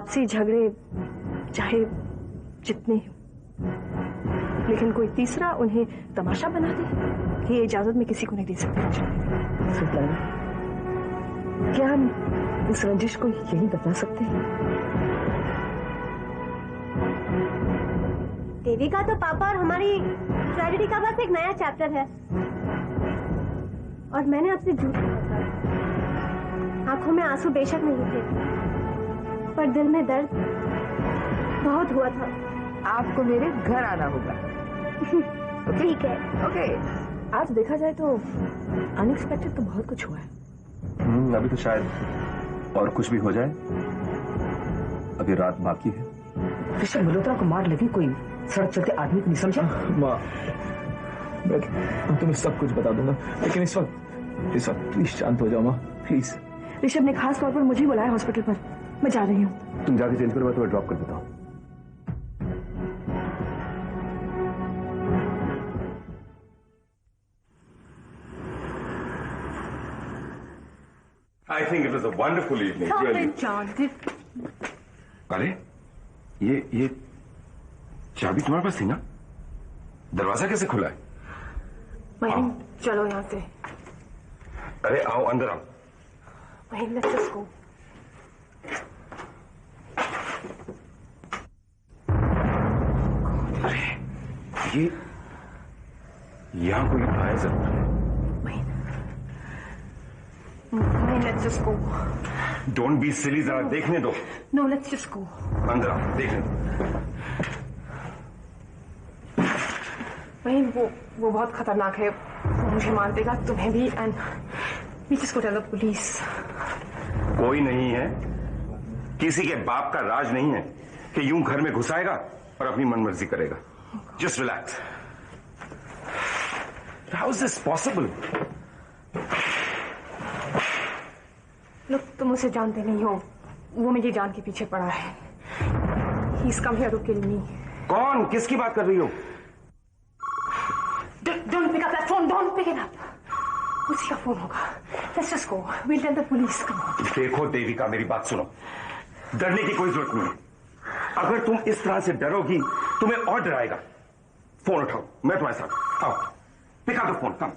आपसी झगड़े चाहे जितने, लेकिन कोई तीसरा उन्हें तमाशा बना दे, ये इजाजत मैं किसी को नहीं दे सकती। क्या हम उस रंजिश को यही बता सकते हैं? देविका तो पापा और हमारी ट्रेजेडी का बस एक नया चैप्टर है, और मैंने आपसे झूठ कहा। आंखों में आंसू बेशक नहीं थे, पर दिल में दर्द बहुत हुआ था। आपको मेरे घर आना होगा। ठीक है। ओके। आज देखा जाए तो अनएक्सपेक्टेड तो बहुत कुछ हुआ है। अभी तो शायद और कुछ भी हो जाए। अभी रात बाकी है। ऋषभ मल्होत्रा को मार लगी कोई सड़क चलते आदमी को नहीं समझा? माँ, मैं तुम्हें सब कुछ बता दूंगा, लेकिन इस वक्त प्लीज शांत हो जाओ माँ, प्लीज। ऋषभ ने खास तौर पर मुझे ही बुलाया हॉस्पिटल पर। मैं जा रही हूँ। तुम जाके चेंज करो, मैं तुम्हें ड्रॉप कर देता हूँ। I think it was a wonderful evening. Really. John. अरे ये चाबी तुम्हारे पास थी ना? दरवाजा कैसे खुला है? महीन चलो यहाँ से। अरे आओ, अंदर आओ। महीन लेट्स जस्ट गो। अरे ये यहाँ कोई आया जरूर है। Let's just go. Don't be silly, जरा देखने दो। No, let's just go. अंदर आओ, देखने दो। वही वो बहुत खतरनाक है, वो मुझे मार देगा, तुम्हें भी, and we just go tell the police. कोई नहीं है, किसी के बाप का राज नहीं है कि यूं घर में घुसाएगा और अपनी मनमर्जी करेगा। Just relax. How is this possible? लोग तुम उसे जानते नहीं हो, वो मेरी जान के पीछे पड़ा है। He's come here to kill me. कौन? किसकी बात कर रही हो? Don't pick up that phone. Don't pick it up. उसी का फोन होगा। Let's just go. We'll tell the police. Come on. देखो देविका, मेरी बात सुनो। डरने की कोई जरूरत नहीं है। अगर तुम इस तरह से डरोगी, तुम्हें और डराएगा। फोन उठाओ, मैं तुम्हारे साथ। आओ, पिक अप द फोन। कम,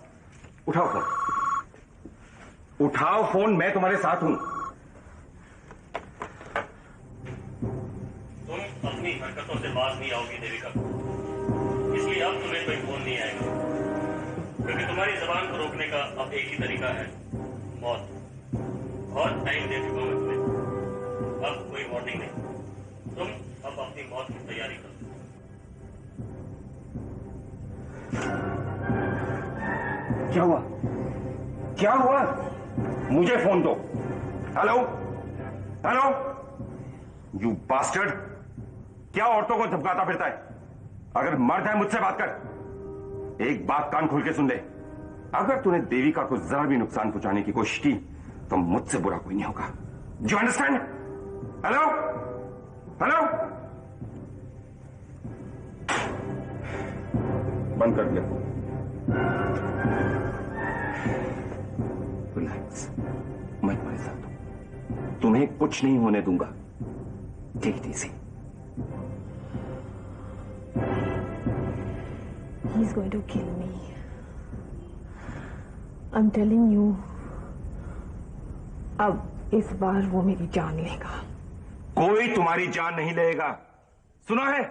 उठाओ फोन। उठाओ फोन, मैं तुम्हारे साथ हूं। तुम अपनी हरकतों से बाज नहीं आओगी देविका, इसलिए अब तुम्हें कोई फोन नहीं आएगा, क्योंकि तुम्हारी जबान को रोकने का अब एक ही तरीका है, मौत। बहुत टाइम दे चुका मैं तुम्हें, अब कोई वार्निंग नहीं। तुम अब अपनी मौत की तैयारी करो। क्या हुआ? क्या हुआ? मुझे फोन दो। Hello, hello, you bastard! क्या औरतों को धमकाता फिरता है? अगर मर्द है मुझसे बात कर। एक बात कान खोल के सुन ले, अगर तूने देविका को जरा भी नुकसान पहुंचाने की कोशिश की तो मुझसे बुरा कोई नहीं होगा। You understand? हेलो, हेलो, बंद कर दिया। रिलैक्स, मैं तुम्हारे साथ हूं, तुम्हें कुछ नहीं होने दूंगा। Take it easy. He's going to kill me. I'm telling you. अब इस बार वो मेरी जान लेगा। कोई तुम्हारी जान नहीं लेगा, सुना है?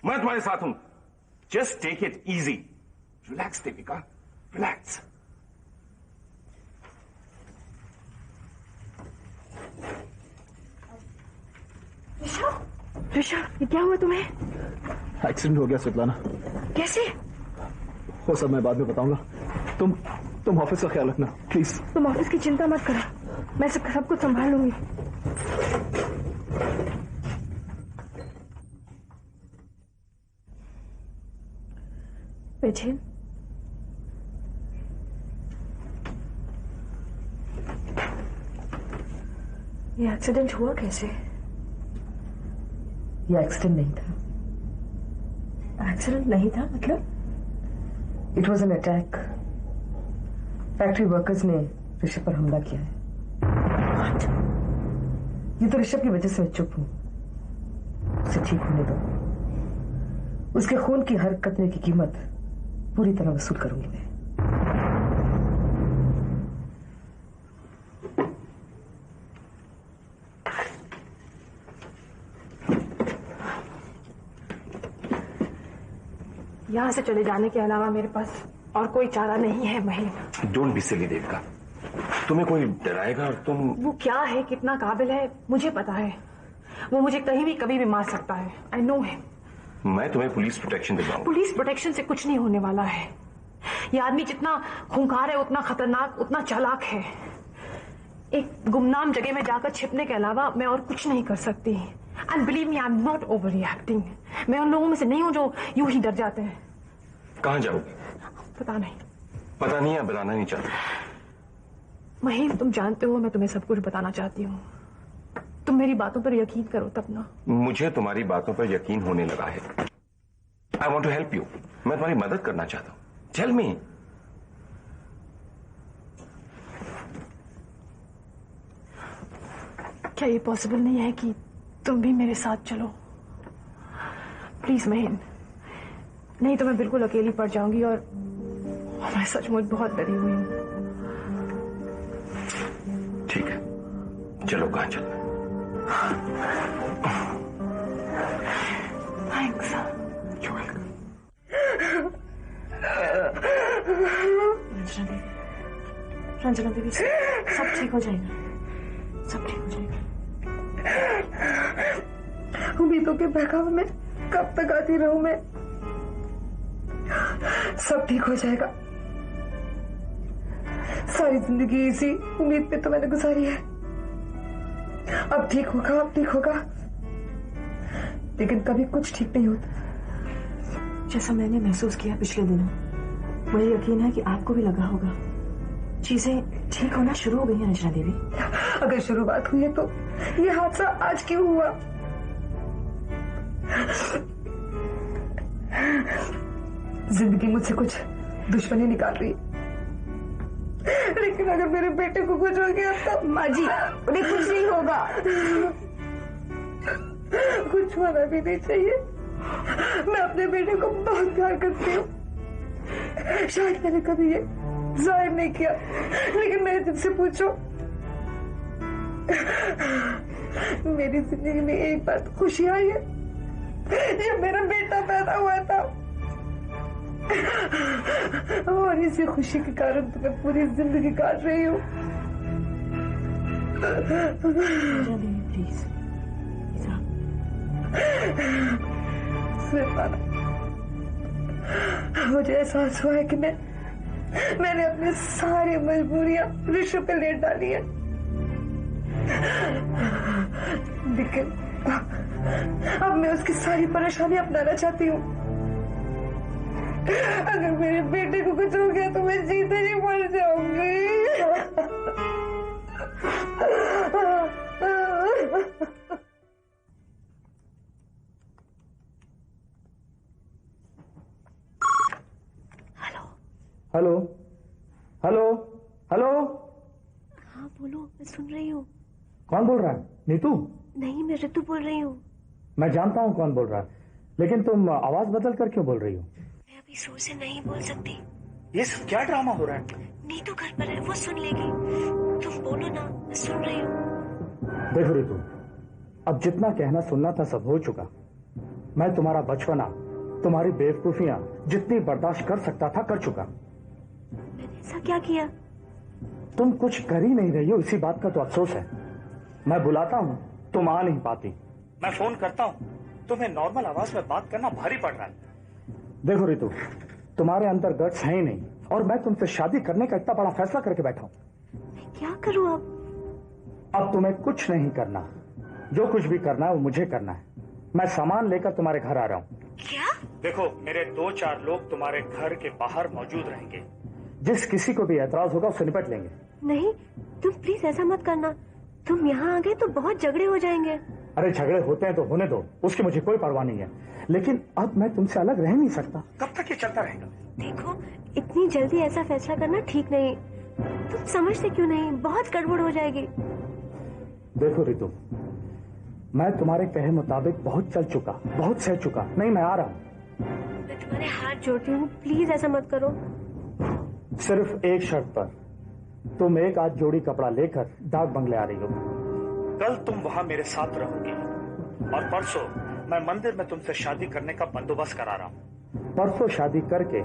मैं तुम्हारे साथ हूं। Just take it easy. Relax Devika, relax. Rishabh, ये क्या हुआ तुम्हें? एक्सीडेंट हो गया स्वेतलाना। कैसे? वो सब मैं बाद में बताऊंगा। तुम ऑफिस का ख्याल रखना प्लीज। तुम ऑफिस की चिंता मत करो, मैं सब कुछ संभाल लूंगी। बैठे। ये एक्सीडेंट हुआ कैसे? ये एक्सीडेंट नहीं था। एक्सीडेंट नहीं था मतलब? It was an attack. Factory workers ने ऋषभ पर हमला किया है। What? ये तो ऋषभ की वजह से मैं चुप हूं। उसे ठीक होने दो। उसके खून की हर कतरे की कीमत पूरी तरह वसूल करूंगी मैं। यहाँ से चले जाने के अलावा मेरे पास और कोई चारा नहीं है महीन। डोंट बी सिली देविका, तुम्हें कोई डराएगा और तुम। वो क्या है, कितना काबिल है, मुझे पता है। वो मुझे कहीं भी कभी भी मार सकता है। I know him. मैं तुम्हें पुलिस प्रोटेक्शन दिलाऊंगा। पुलिस प्रोटेक्शन से कुछ नहीं होने वाला है। ये आदमी जितना खूंखार है, उतना खतरनाक, उतना चालाक है। एक गुमनाम जगह में जाकर छिपने के अलावा मैं और कुछ नहीं कर सकती। And believe me, I am not over reacting. मैं उन लोगों में से नहीं हूं जो यूं ही डर जाते हैं। कहाँ जाओगे? पता नहीं। पता नहीं या बताना नहीं चाहती? महीन, तुम जानते हो मैं तुम्हें सब कुछ बताना चाहती हूँ। तुम मेरी बातों पर यकीन करो तब ना। मुझे तुम्हारी बातों पर यकीन होने लगा है। I want to help you. मैं तुम्हारी मदद करना चाहता हूँ। Tell me. क्या ये पॉसिबल नहीं है कि तुम भी मेरे साथ चलो? प्लीज महीन, नहीं तो मैं बिल्कुल अकेली पड़ जाऊंगी और मैं सचमुच बहुत डरी हुई हूँ। ठीक है, चलो। कहाँ चलना? थैंक्स। रंजना देवी, सब ठीक हो जाएगा। सब ठीक हो जाएगा। उम्मीदों के बहकावे में कब तक आती रहूं मैं? सब ठीक हो जाएगा। सारी जिंदगी इसी उम्मीद पे तो मैंने गुजारी है। अब ठीक होगा, अब ठीक होगा। लेकिन कभी कुछ ठीक नहीं होता। जैसा मैंने महसूस किया पिछले दिनों, मुझे यकीन है कि आपको भी लगा होगा। चीजें ठीक होना शुरू हो गई हैं रंजना देवी। अगर शुरुआत हुई है तो ये हादसा आज क्यों हुआ? जिंदगी मुझसे कुछ दुश्मनी निकाल रही है, लेकिन अगर मेरे बेटे को कुछ हो गया तो माँ जी, उन्हें कुछ नहीं होगा। कुछ होना भी नहीं चाहिए। मैं अपने बेटे को बहुत प्यार करती हूँ। शायद मैंने कभी ये जाहिर नहीं किया, लेकिन मेरे दिल से पूछो, मेरी जिंदगी में एक बार तो खुशी आई है जब मेरा बेटा पैदा हुआ था, और इसी खुशी के कारण तो मैं पूरी जिंदगी काट रही हूँ। प्लीज मुझे एहसास हुआ है कि मैंने अपनी सारी मजबूरियां ऋषभ पे लेट डाली है, लेकिन अब मैं उसकी सारी परेशानी अपनाना चाहती हूँ। अगर मेरे बेटे को कुछ हो गया तो मैं जीते ही मर जाऊंगी। Hello hello hello. हाँ बोलो, मैं सुन रही हूँ। कौन बोल रहा है? नीतू? नहीं, मैं ऋतु बोल रही हूँ। मैं जानता हूँ कौन बोल रहा है, लेकिन तुम आवाज बदल कर क्यों बोल रही हो? मैं अभी जोर से नहीं बोल सकती। ये सब क्या ड्रामा हो रहा है? नीतू घर पर है, वो सुन लेगी। तुम बोलो ना, मैं सुन रही हूँ। देखो ऋतु, अब जितना कहना सुनना था सब हो चुका। मैं तुम्हारा बचपना, तुम्हारी बेवकूफियां जितनी बर्दाश्त कर सकता था कर चुका। मैंने ऐसा क्या किया? तुम कुछ कर ही नहीं रही हो, इसी बात का तो अफसोस है। मैं बुलाता हूँ, तुम आ नहीं पाती। मैं फोन करता हूँ, तुम्हें नॉर्मल आवाज में बात करना भारी पड़ रहा है। देखो ऋतु, तुम्हारे अंदर गट्स है ही नहीं, और मैं तुमसे शादी करने का इतना बड़ा फैसला करके बैठा हूँ। मैं क्या करूँ अब? अब तुम्हें कुछ नहीं करना, जो कुछ भी करना है वो मुझे करना है। मैं सामान लेकर तुम्हारे घर आ रहा हूँ। क्या? देखो, मेरे 2-4 लोग तुम्हारे घर के बाहर मौजूद रहेंगे। जिस किसी को भी एतराज होगा उससे निपट लेंगे। नहीं, तुम प्लीज ऐसा मत करना। तुम यहाँ आ गए तो बहुत झगड़े हो जाएंगे। अरे झगड़े होते हैं तो होने दो, उसकी मुझे कोई परवाह नहीं है, लेकिन अब मैं तुमसे अलग रह नहीं सकता। कब तक ये चलता रहेगा? देखो, इतनी जल्दी ऐसा फैसला करना ठीक नहीं। तुम समझते क्यों नहीं? बहुत गड़बड़ हो जाएगी। देखो ऋतु, मैं तुम्हारे कहे मुताबिक बहुत चल चुका, बहुत सह चुका। नहीं, मैं आ रहा हूं। मैं तुम्हारे हाथ जोड़ती हूँ, प्लीज ऐसा मत करो। सिर्फ एक शर्त पर, तुम एक आध जोड़ी कपड़ा लेकर डाक बंगले आ रही हो। कल तुम वहां मेरे साथ रहोगी और परसों मैं मंदिर में तुमसे शादी करने का बंदोबस्त करा रहा हूँ। परसों शादी करके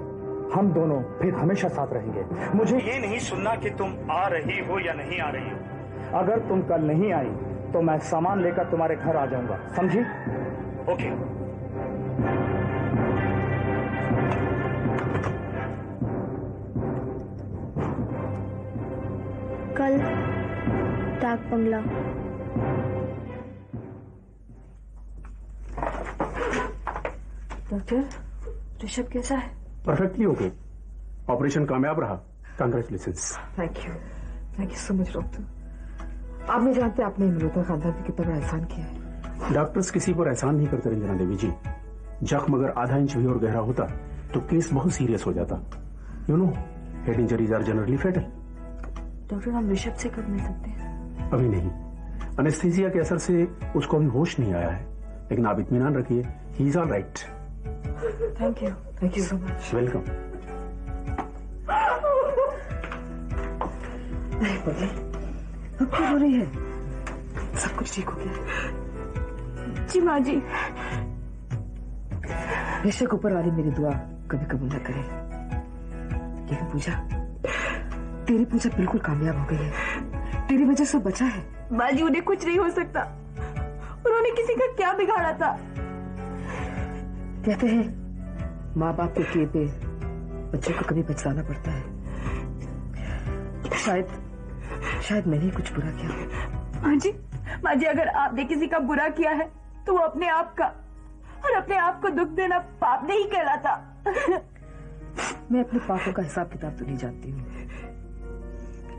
हम दोनों फिर हमेशा साथ रहेंगे। मुझे ये नहीं सुनना कि तुम आ रही हो या नहीं आ रही हो। अगर तुम कल नहीं आई तो मैं सामान लेकर तुम्हारे घर आ जाऊंगा, समझी? ओके। कल डाक बंगला। डॉक्टर, ऋषभ कैसा है? Perfectly okay. ऑपरेशन कामयाब रहा। Congratulations. Thank you so much doctor. आप नहीं जानते आपने मल्होत्रा खानदान पे कितना बड़ा एहसान किया है। डॉक्टर्स किसी पर एहसान नहीं करते रंजना देवी जी। जख्म अगर आधा इंच भी और गहरा होता तो केस बहुत सीरियस हो जाता। You know, head injuries are generally fatal. Doctor, हम ऋषभ से कब मिल सकते हैं? अभी नहीं। एनेस्थीसिया के असर से उसको अभी होश नहीं आया है, लेकिन आप इत्मीनान रखिए, he is all right. Thank you so much. Welcome. नहीं बोली, अब क्या हो रही है? सब कुछ ठीक हो गया? जी माँ जी। बेशक ऊपर वाली मेरी दुआ कभी कबूल न करे, लेकिन पूजा, तेरी पूजा बिल्कुल कामयाब हो गई है। तेरी वजह से बचा है। माँ जी, उन्हें कुछ नहीं हो सकता। उन्होंने किसी का क्या बिगाड़ा था? कहते हैं माँ बाप के किए पे बच्चों को कभी पछताना पड़ता है। शायद मैंने कुछ बुरा किया। माँ जी, अगर आपने किसी का बुरा किया है तो वो अपने आप का, और अपने आप को दुख देना पाप नहीं कहलाता। मैं अपने पापों का हिसाब किताब तो नहीं जानती हूँ,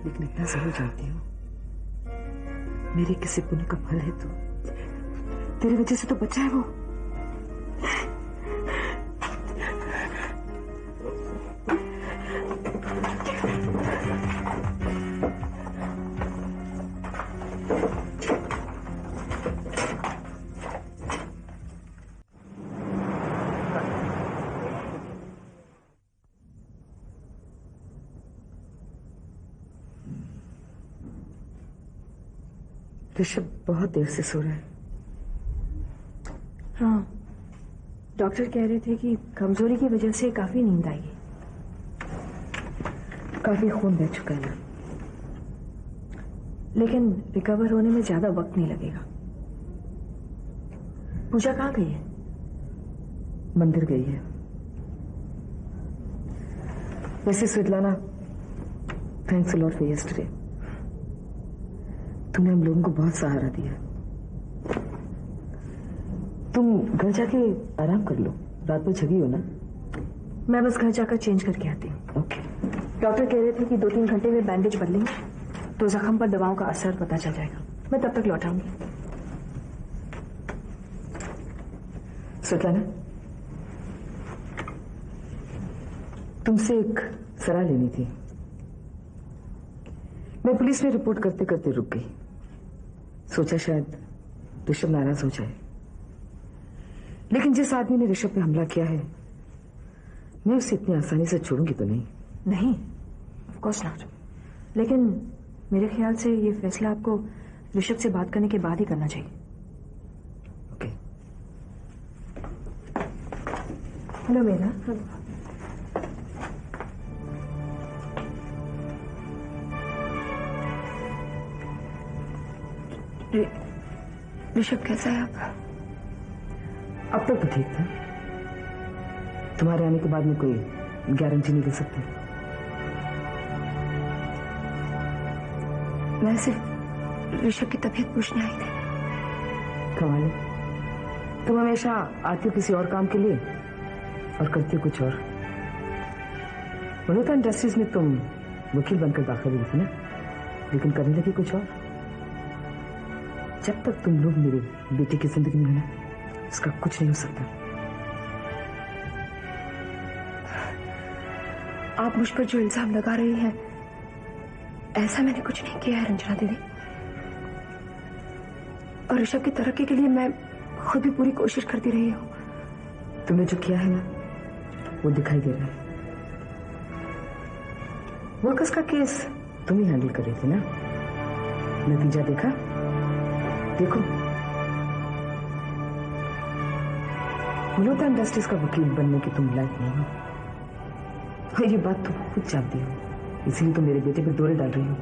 लेकिन इतना जरूर जानती हूँ, मेरे किसी पुण्य का फल है तो तेरी वजह से तो बचा है वो। ऋषभ बहुत देर से सो रहा है। हाँ, डॉक्टर कह रहे थे कि कमजोरी की वजह से काफी नींद आएगी। काफी खून बह चुका है ना, लेकिन रिकवर होने में ज्यादा वक्त नहीं लगेगा। पूजा कहाँ गई है? मंदिर गई है। वैसे Svetlana, thanks a lot for yesterday. तुमने हम लोगों को बहुत सहारा दिया। तुम घर जाके आराम कर लो, रात में जगी हो ना। मैं बस घर जाकर चेंज करके आती हूँ। ओके। डॉक्टर कह रहे थे कि 2-3 घंटे में बैंडेज बदलेंगे तो जख्म पर दवाओं का असर पता चल जाएगा। मैं तब तक लौट आऊंगी। स्वेतलाना, तुमसे एक सलाह लेनी थी। मैं पुलिस में रिपोर्ट करते करते रुक गई। सोचा शायद ऋषभ नाराज हो जाए, लेकिन जिस आदमी ने ऋषभ पे हमला किया है, मैं उसे इतनी आसानी से छोड़ूंगी तो नहीं। नहीं, ऑफ कोर्स नॉट। लेकिन मेरे ख्याल से ये फैसला आपको ऋषभ से बात करने के बाद ही करना चाहिए। ओके। हेलो मेरा। ऋषभ कैसा है आप? अब तक तो ठीक था। तुम्हारे आने के बाद में कोई गारंटी नहीं दे सकती। मैं सिर्फ ऋषभ की तबीयत पूछने आई थी। कमाल है, तुम हमेशा आती हो किसी और काम के लिए और करती हो कुछ और। मल्होत्रा इंडस्ट्रीज में तुम वकील बनकर दाखिल हुई थी ना, लेकिन करने लगी कुछ और। जब तक तुम लोग मेरे बेटे की जिंदगी में हो ना, उसका कुछ नहीं हो सकता। आप मुझ पर जो इल्जाम लगा रही हैं, ऐसा मैंने कुछ नहीं किया है रंजना दीदी। और ऋषभ की तरक्की के लिए मैं खुद भी पूरी कोशिश करती रही हूँ। तुमने जो किया है ना, वो दिखाई दे रहा है। वर्कर्स का केस तुम ही हैंडल कर रही थी ना, नतीजा देखा? देखो, मल्होत्रा इंडस्ट्रीज का वकील बनने की तुम लायक नहीं हो, और ये बात तुम खुद जानती हो, इसीलिए तो मेरे बेटे पे दौरे डाल रही हो।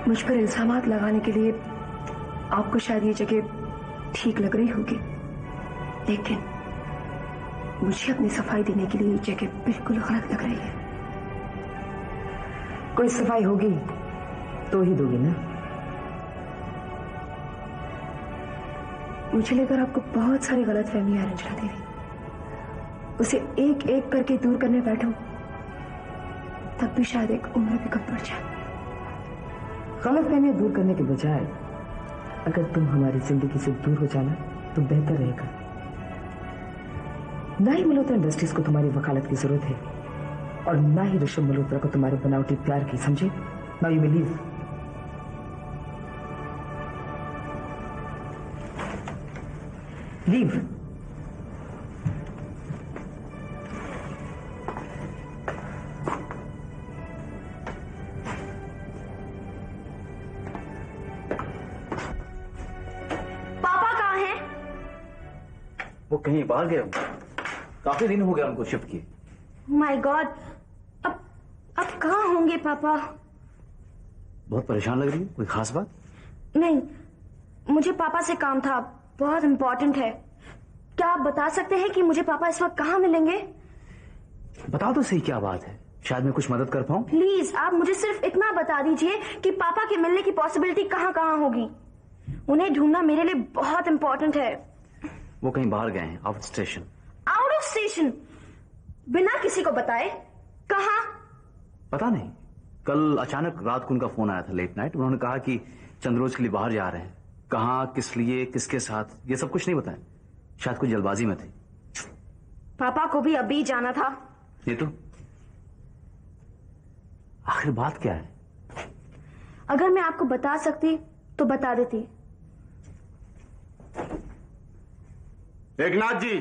मुझ पर इल्जामात लगाने के लिए आपको शायद ये जगह ठीक लग रही होगी, लेकिन मुझे अपनी सफाई देने के लिए ये जगह बिल्कुल गलत लग रही है। कोई सफाई होगी तो ही दोगी ना? मुझे लेकर आपको बहुत सारी गलतफहमियां हैं रंजना देवी, उसे एक एक करके दूर करने बैठो तब भी शायद एक उम्र भी कम पड़ जाए। गलतफहमियां दूर करने के बजाय अगर तुम हमारी जिंदगी से दूर हो जाना तो बेहतर रहेगा। ना ही मल्होत्रा इंडस्ट्रीज को तुम्हारी वकालत की जरूरत है, और ना ही ऋषभ मल्होत्रा को तुम्हारे बनावटी प्यार की, समझे? Now you may leave. Leave. पापा कहाँ हैं? वो कहीं बाहर गए होंगे, काफी दिन हो गया उनको शिफ्ट किए। माय गॉड, अब कहाँ होंगे पापा? बहुत परेशान लग रही है, कोई खास बात? नहीं, मुझे पापा से काम था, बहुत इंपॉर्टेंट है। क्या आप बता सकते हैं कि मुझे पापा इस वक्त कहाँ मिलेंगे? बता दो सही, क्या बात है, शायद मैं कुछ मदद कर पाऊं। प्लीज आप मुझे सिर्फ इतना बता दीजिए कि पापा के मिलने की पॉसिबिलिटी कहाँ कहाँ होगी। उन्हें ढूंढना मेरे लिए बहुत इंपॉर्टेंट है। वो कहीं बाहर गए हैं, out of station. Out of station? बिना किसी को बताए? कहाँ? पता नहीं, कल अचानक रात को उनका फोन आया था, लेट नाइट। उन्होंने कहा कि चंद रोज के लिए बाहर जा रहे हैं। कहाँ, किस लिए, किसके साथ, ये सब कुछ नहीं बताया। शायद कुछ जल्दबाजी में थे। पापा को भी अभी जाना था। ये तो आखिर बात क्या है? अगर मैं आपको बता सकती तो बता देती। एकनाथ जी,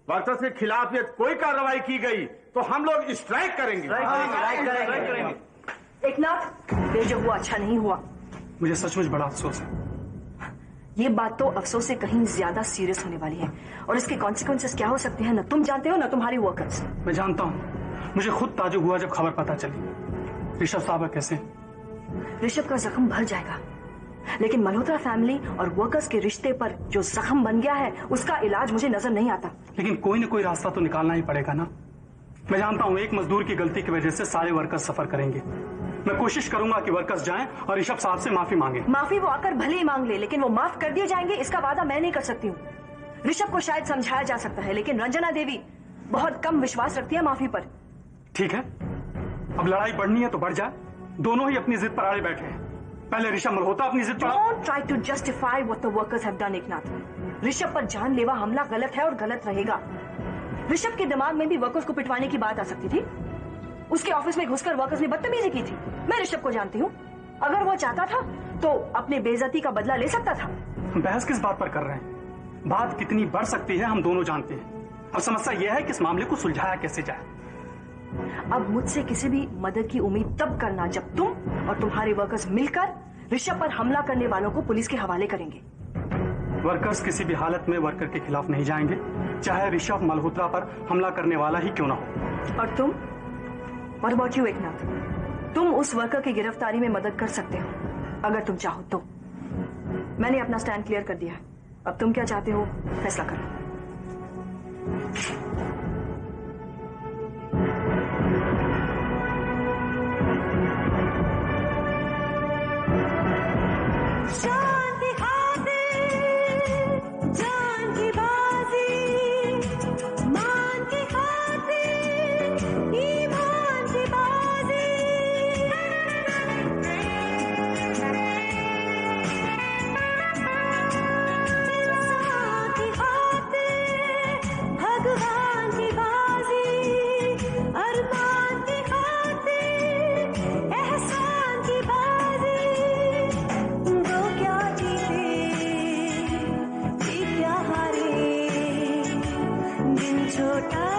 वर्कर्स के खिलाफ ये कोई कार्रवाई की गई तो हम लोग स्ट्राइक करेंगे। एकनाथ, ये जो हुआ अच्छा नहीं हुआ। मुझे सचमुच बड़ा अफसोस है। ये बात तो अफसोस से कहीं ज्यादा सीरियस होने वाली है, और इसके कॉन्सिक्वेंसेस क्या हो सकते हैं न तुम जानते हो न तुम्हारी वर्कर्स। मैं जानता हूँ, मुझे खुद ताजुब हुआ जब खबर पता चली। ऋषभ साहब कैसे? ऋषभ का जख्म भर जाएगा, लेकिन मल्होत्रा फैमिली और वर्कर्स के रिश्ते पर जो जख्म बन गया है उसका इलाज मुझे नजर नहीं आता। लेकिन कोई न कोई रास्ता तो निकालना ही पड़ेगा ना। मैं जानता हूँ एक मजदूर की गलती की वजह से सारे वर्कर्स सफर करेंगे। मैं कोशिश करूंगा कि वर्कर्स जाएं और ऋषभ साहब से माफी मांगे। माफी वो आकर भले ही मांग ले, लेकिन वो माफ कर दिए जाएंगे इसका वादा मैं नहीं कर सकती हूँ। ऋषभ को शायद समझाया जा सकता है, लेकिन रंजना देवी बहुत कम विश्वास रखती है माफी पर। ठीक है, अब लड़ाई बढ़नी है तो बढ़ जाए। दोनों ही अपनी जिद पर अड़े बैठे हैं। पहले ऋषभ मल्होत्रा अपनी जिद पर। Don't try to justify what the workers have done, Eknath. Rishabh पर जानलेवा हमला गलत है और गलत रहेगा। ऋषभ के दिमाग में भी वर्कर्स को पिटवाने की बात आ सकती थी। उसके ऑफिस में घुसकर वर्कर्स ने बदतमीजी की थी। मैं ऋषभ को जानती हूँ, अगर वो चाहता था तो अपने बेइज्जती का बदला ले सकता था। बहस किस बात पर कर रहे हैं? बात कितनी बढ़ सकती है हम दोनों जानते हैं। अब समस्या यह है कि इस मामले को सुलझाया कैसे जाए। अब मुझसे किसी भी मदद की उम्मीद तब करना जब तुम और तुम्हारे वर्कर्स मिलकर ऋषभ पर हमला करने वालों को पुलिस के हवाले करेंगे। वर्कर्स किसी भी हालत में वर्कर के खिलाफ नहीं जाएंगे, चाहे ऋषभ मल्होत्रा पर हमला करने वाला ही क्यों ना हो। और तुम? What about you, Eknath? तुम उस वर्कर की गिरफ्तारी में मदद कर सकते हो अगर तुम चाहो तो। मैंने अपना स्टैंड क्लियर कर दिया है, अब तुम क्या चाहते हो फैसला करो। भगवान लौटा